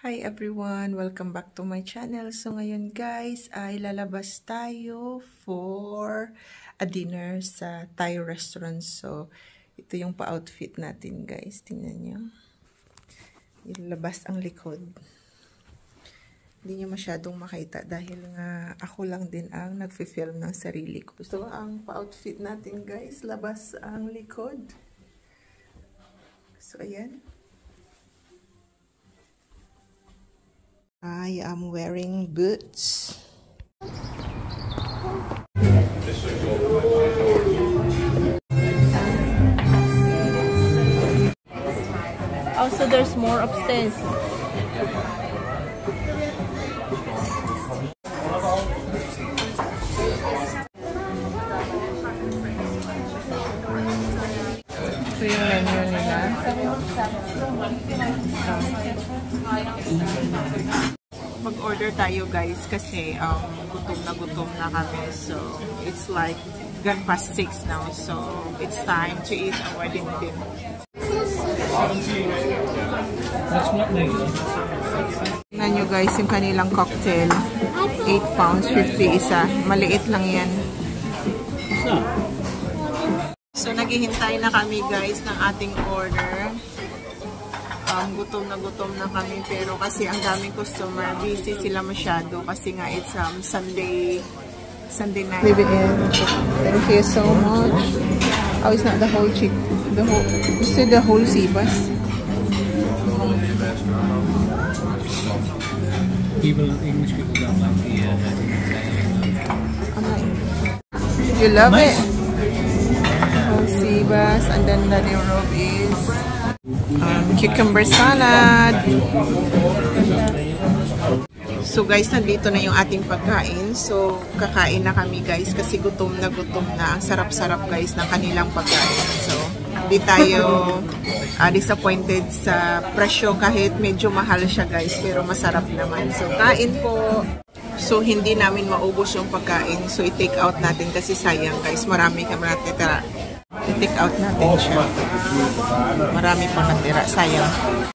Hi everyone! Welcome back to my channel. So ngayon guys, ay lalabas tayo for a dinner sa Thai restaurant. So ito yung pa-outfit natin guys. Tingnan nyo. Ilabas ang likod. Hindi nyo masyadong makita dahil nga ako lang din ang nagfi-film ng sarili ko. So ang pa-outfit natin guys, labas ang likod. So ayan. I am wearing boots. Also, there's more upstairs. Ito yung menu nila. Mag-order tayo guys kasi gutom na kami. So, it's like gone past 6 now. So, it's time to eat our dinner. Tingnan nyo guys yung kanilang cocktail. 8 pounds 50 isa. Maliit lang yan. So, naghihintay na kami guys ng ating order. Gutom na kami pero kasi ang daming customer, busy sila masyado kasi nga it's Sunday night. Leave it in. Thank you so much. Oh, it's not the whole chick. You said the whole sibas. English people don't like the You love it? Whole sibas, and then the new robe is cucumber salad. So guys, nandito na yung ating pagkain. So kakain na kami guys kasi gutom na. Ang sarap-sarap guys ng kanilang pagkain. So hindi tayo disappointed sa presyo kahit medyo mahal siya guys, pero masarap naman. So kain po. So hindi namin maubos yung pagkain. So i-take out natin kasi sayang guys. Marami kami natitira. I-take out natin siya. Marami pang natira. Sayang.